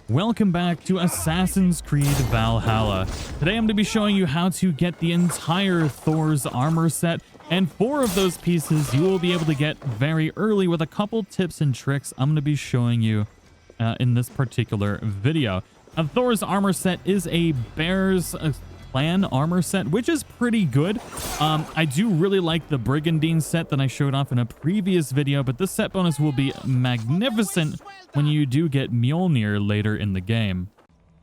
Welcome back to Assassin's Creed Valhalla. Today I'm going to be showing you how to get the entire Thor's armor set, and 4 of those pieces you will be able to get very early with a couple tips and tricks I'm going to be showing you in this particular video. Thor's armor set is a Bear's Clan armor set, which is pretty good. I do really like the Brigandine set that I showed off in a previous video, but this set bonus will be magnificent when you do get Mjolnir later in the game.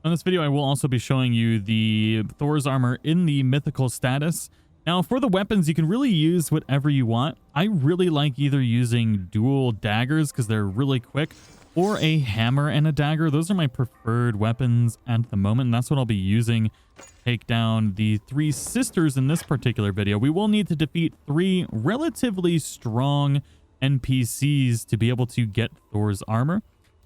In this video, I will also be showing you the Thor's armor in the mythical status. Now, for the weapons, you can really use whatever you want. I really like either using dual daggers because they're really quick, or a hammer and a dagger. Those are my preferred weapons at the moment, and that's what I'll be using to take down the 3 sisters in this particular video. We will need to defeat 3 relatively strong NPCs to be able to get Thor's armor.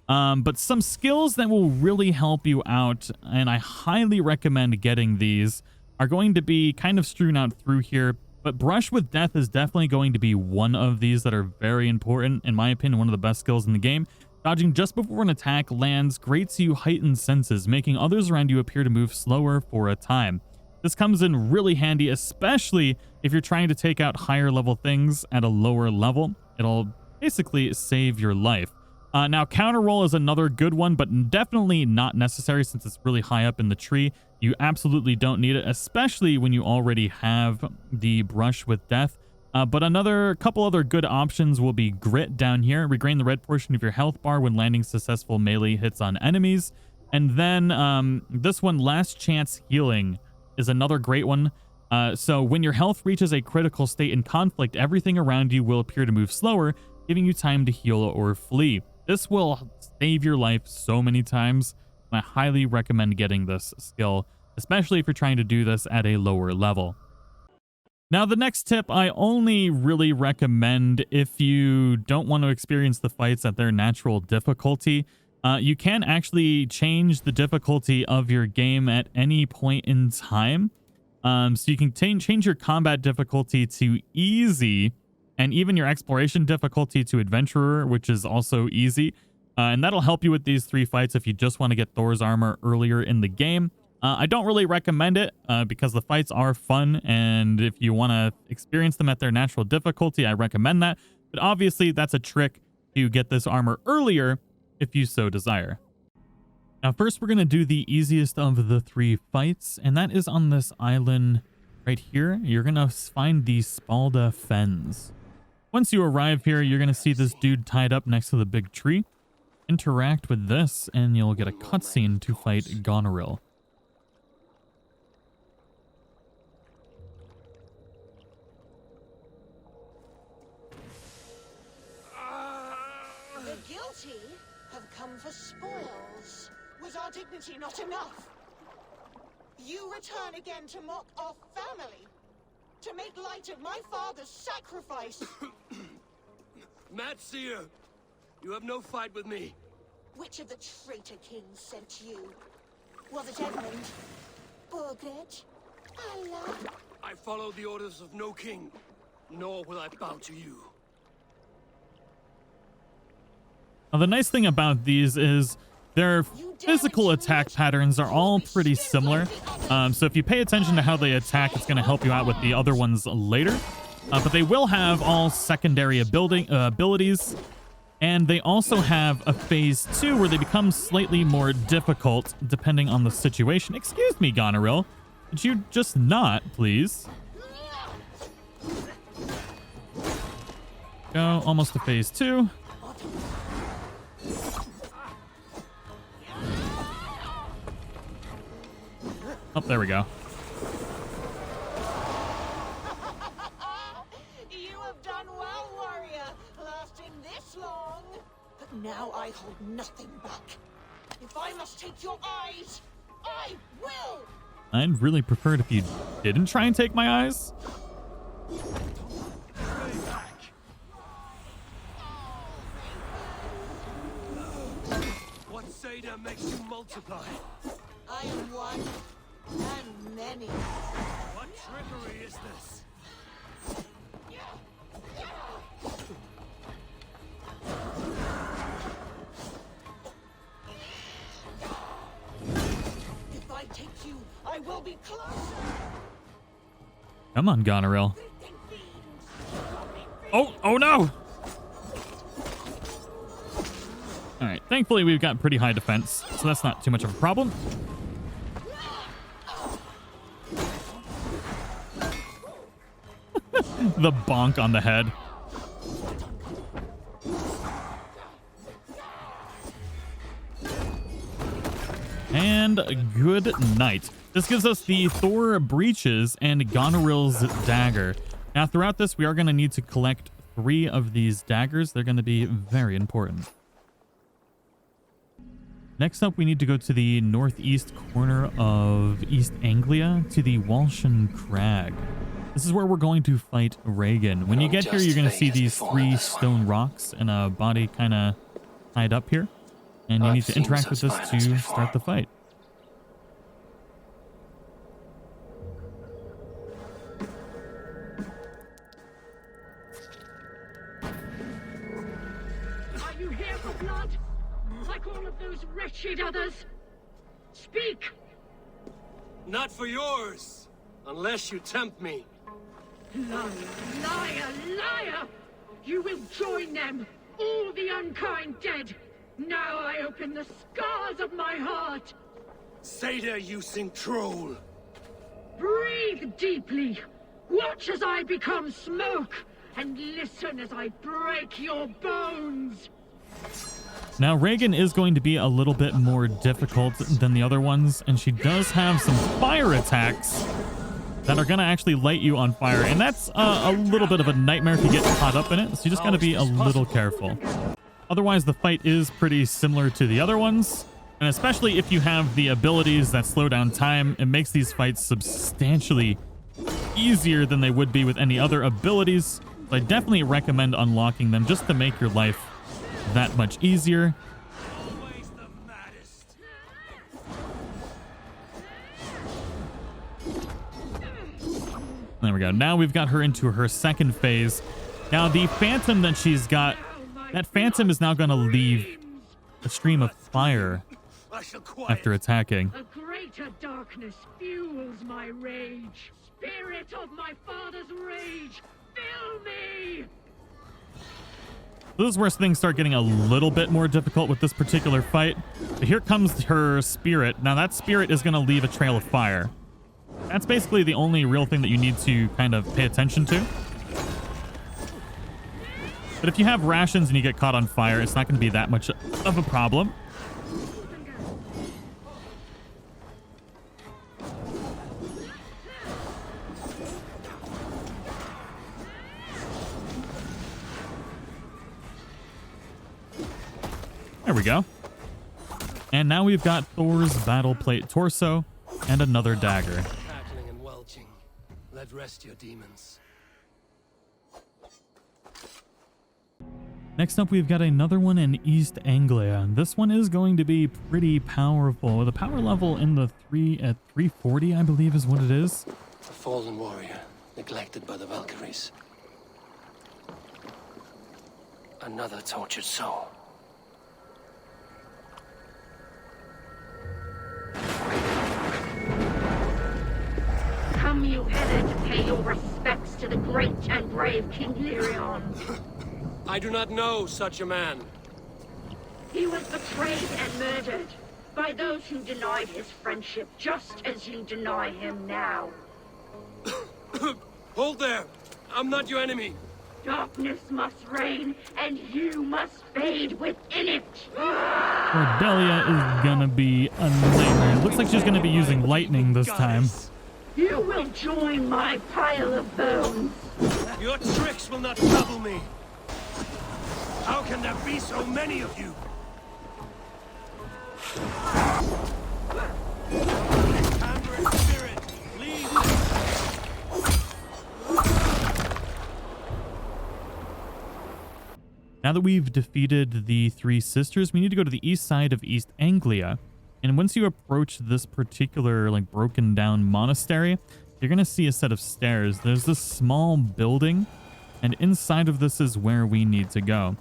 But some skills that will really help you out, and I highly recommend getting these, are going to be kind of strewn out through here. But Brush with Death is definitely going to be one of these that are very important. In my opinion, one of the best skills in the game. Dodging just before an attack lands grants you heightened senses, making others around you appear to move slower for a time. This comes in really handy, especially if you're trying to take out higher level things at a lower level. It'll basically save your life. Now, counter roll is another good one, but definitely not necessary since it's really high up in the tree. You absolutely don't need it, especially when you already have the Brush with Death. But another couple other good options will be Grit down here. Regain the red portion of your health bar when landing successful melee hits on enemies. And then this one, Last Chance Healing, is another great one. So when your health reaches a critical state in conflict, everything around you will appear to move slower, giving you time to heal or flee. This will save your life so many times, and I highly recommend getting this skill, especially if you're trying to do this at a lower level. Now, the next tip I only really recommend if you don't want to experience the fights at their natural difficulty. You can actually change the difficulty of your game at any point in time. So you can change your combat difficulty to easy, and even your exploration difficulty to adventurer, which is also easy. And that'll help you with these 3 fights if you just want to get Thor's armor earlier in the game. I don't really recommend it because the fights are fun, and if you want to experience them at their natural difficulty, I recommend that. But obviously, that's a trick to get this armor earlier if you so desire. Now, first, we're going to do the easiest of the 3 fights, and that is on this island right here. You're going to find the Spalda Fens. Once you arrive here, you're going to see this dude tied up next to the big tree. Interact with this, and you'll get a cutscene to fight Goneril. The guilty have come for spoils. Was our dignity not enough? You return again to mock our family, to make light of my father's sacrifice. Matseer, you have no fight with me. Which of the traitor kings sent you? Was it Edmund? Burgred? Allah? I follow the orders of no king, nor will I bow to you. Now, the nice thing about these is their physical attack patterns are all pretty similar. So if you pay attention to how they attack, it's going to help you out with the other ones later. But they will have all secondary abilities. And they also have a phase 2 where they become slightly more difficult depending on the situation. Excuse me, Goneril. Could you just not, please? Go almost to phase 2. Oh, there we go. You have done well, warrior, lasting this long. But now I hold nothing back. If I must take your eyes, I will. I'd really prefer it if you didn't try and take my eyes. What Sada makes you multiply? I am one and many. What trickery is this? take you, I will be closer. Come on, Goneril. Oh no! Alright, thankfully we've got pretty high defense, so that's not too much of a problem. The bonk on the head. And good night. This gives us the Thor breeches and Goneril's dagger. Now, throughout this, we are going to need to collect 3 of these daggers. They're going to be very important. Next up, we need to go to the northeast corner of East Anglia to the Walshan Crag. This is where we're going to fight Reagan. When you get here, you're going to see these 3 stone rocks and a body kind of tied up here. And you need to interact with this to start the fight. Are you here for blood? Like all of those wretched others? Speak! Not for yours, unless you tempt me. Liar, liar, liar! You will join them, all the unkind dead. Now I open the scars of my heart. Satyr using troll. Breathe deeply. Watch as I become smoke, and listen as I break your bones. Now, Reagan is going to be a little bit more difficult than the other ones, and she does have some fire attacks that are going to actually light you on fire, and that's a little bit of a nightmare if you get caught up in it, so you just got to be a little careful. Otherwise, the fight is pretty similar to the other ones, and especially if you have the abilities that slow down time, it makes these fights substantially easier than they would be with any other abilities. So I definitely recommend unlocking them just to make your life that much easier. Always the maddest. There we go. Now we've got her into her second phase. Now the phantom that she's got, that phantom is now going to leave a stream of fire I shall quiet. after attacking. A greater darkness fuels my rage. Spirit of my father's rage, fill me! This is where things start getting a little bit more difficult with this particular fight. But here comes her spirit. Now that spirit is going to leave a trail of fire. That's basically the only real thing that you need to kind of pay attention to. But if you have rations and you get caught on fire, it's not going to be that much of a problem. There we go. And now we've got Thor's battle plate torso and another dagger. Cackling and welching. Let rest your demons. Next up, we've got another one in East Anglia. This one is going to be pretty powerful with a power level in the 340, I believe is what it is. A fallen warrior, neglected by the Valkyries. Another tortured soul. Come you hither to pay your respects to the great and brave King Lyrion. I do not know such a man. He was betrayed and murdered by those who denied his friendship, just as you deny him now. Hold there! I'm not your enemy. Darkness must reign, and you must fade within it. Cordelia is gonna be a nightmare. It looks like she's gonna be using lightning this time. You will join my pile of bones. Your tricks will not trouble me. How can there be so many of you? Tambourine spirit, leave. Now that we've defeated the 3 sisters, we need to go to the east side of East Anglia. And once you approach this particular like broken down monastery, you're going to see a set of stairs. There's this small building, and inside of this is where we need to go.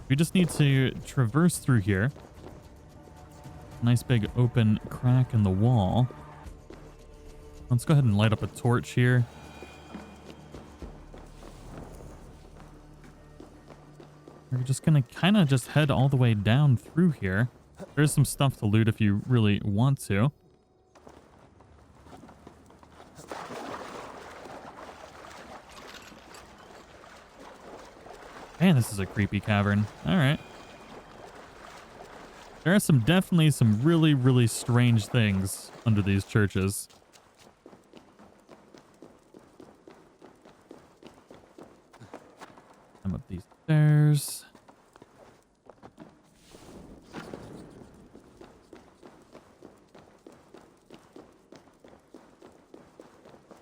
We just need to traverse through here. Nice big open crack in the wall. Let's go ahead and light up a torch here. We're just going to kind of just head all the way down through here. There's some stuff to loot if you really want to. Man, this is a creepy cavern. All right. There are definitely some really, really strange things under these churches. Climb up these stairs.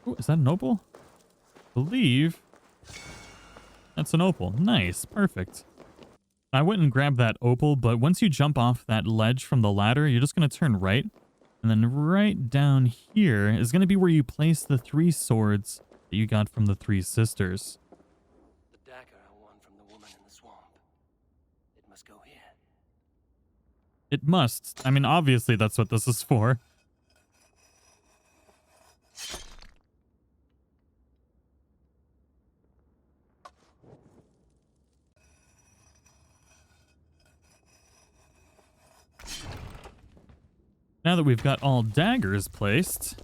Oh, is that an opal? I believe that's an opal. Nice. Perfect. I went and grabbed that opal, but once you jump off that ledge from the ladder, you're just going to turn right. And then right down here is going to be where you place the 3 swords that you got from the 3 sisters. The dagger I won from the woman in the swamp. It must go here. It must. I mean, obviously that's what this is for. Now that we've got all daggers placed,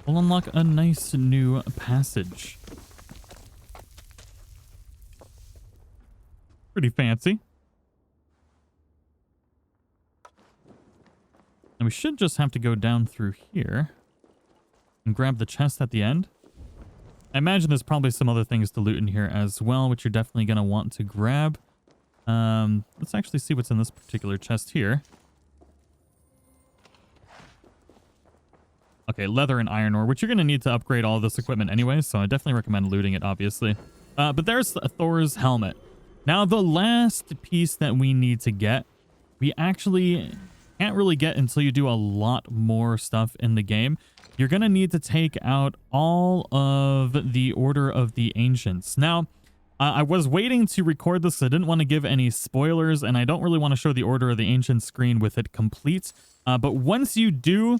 we'll unlock a nice new passage. Pretty fancy. And we should just have to go down through here and grab the chest at the end. I imagine there's probably some other things to loot in here as well, which you're definitely going to want to grab. Let's actually see what's in this particular chest here. Okay, leather and iron ore, which you're going to need to upgrade all of this equipment anyway, so I definitely recommend looting it, obviously. But there's Thor's helmet. Now, the last piece that we need to get, we actually can't really get until you do a lot more stuff in the game. You're going to need to take out all of the Order of the Ancients. Now, I was waiting to record this. I didn't want to give any spoilers, and I don't really want to show the Order of the Ancients screen with it complete. But once you do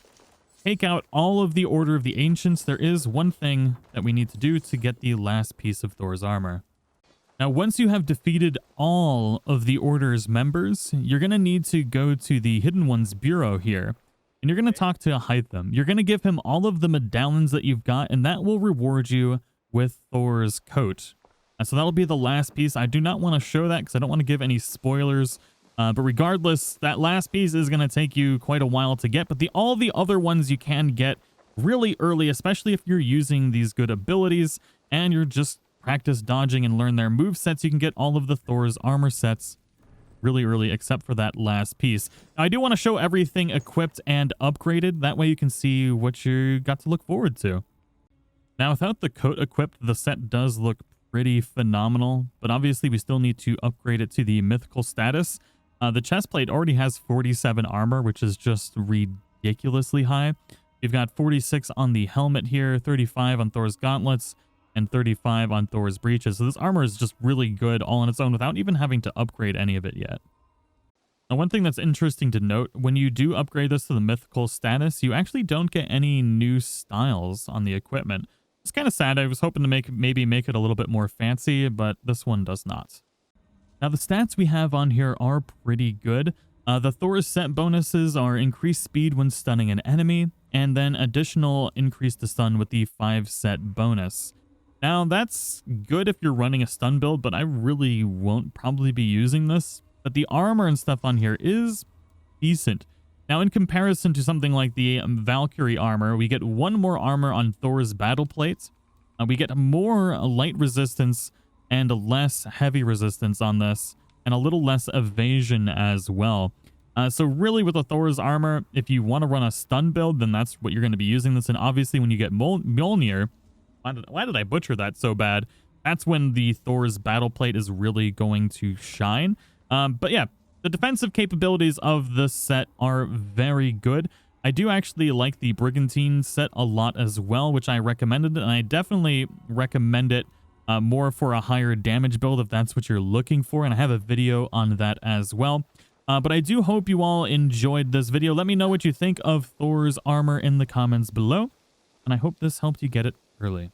take out all of the Order of the Ancients, there is one thing that we need to do to get the last piece of Thor's armor. Now, once you have defeated all of the Order's members, you're going to need to go to the Hidden One's Bureau here, and you're going to talk to Hytham. You're going to give him all of the medallions that you've got, and that will reward you with Thor's coat. So that'll be the last piece. I do not want to show that because I don't want to give any spoilers. But regardless, that last piece is going to take you quite a while to get. But all the other ones you can get really early, especially if you're using these good abilities and you're just practice dodging and learn their move sets. You can get all of the Thor's armor sets really early, except for that last piece. Now, I do want to show everything equipped and upgraded. That way you can see what you got to look forward to. Now, without the coat equipped, the set does look pretty phenomenal, but obviously we still need to upgrade it to the mythical status. The chestplate already has 47 armor, which is just ridiculously high. You've got 46 on the helmet here, 35 on Thor's gauntlets, and 35 on Thor's breeches. So this armor is just really good all on its own without even having to upgrade any of it yet. Now, one thing that's interesting to note, when you do upgrade this to the mythical status, you actually don't get any new styles on the equipment. It's kind of sad. I was hoping to maybe make it a little bit more fancy, but this one does not. Now, the stats we have on here are pretty good. The Thor's set bonuses are increased speed when stunning an enemy, and then additional increase to stun with the 5 set bonus. Now, that's good if you're running a stun build, but I really won't probably be using this. But the armor and stuff on here is decent. Now, in comparison to something like the Valkyrie armor, we get 1 more armor on Thor's battle plates. We get more light resistance and less heavy resistance on this, and a little less evasion as well. So really with the Thor's armor, if you want to run a stun build, then that's what you're going to be using this in. Obviously, when you get Mjolnir, why did I butcher that so bad? That's when the Thor's battle plate is really going to shine. But yeah, the defensive capabilities of this set are very good. I do actually like the Brigantine set a lot as well, which I recommended, and I definitely recommend it more for a higher damage build if that's what you're looking for, and I have a video on that as well. But I do hope you all enjoyed this video. Let me know what you think of Thor's armor in the comments below. And I hope this helped you get it early.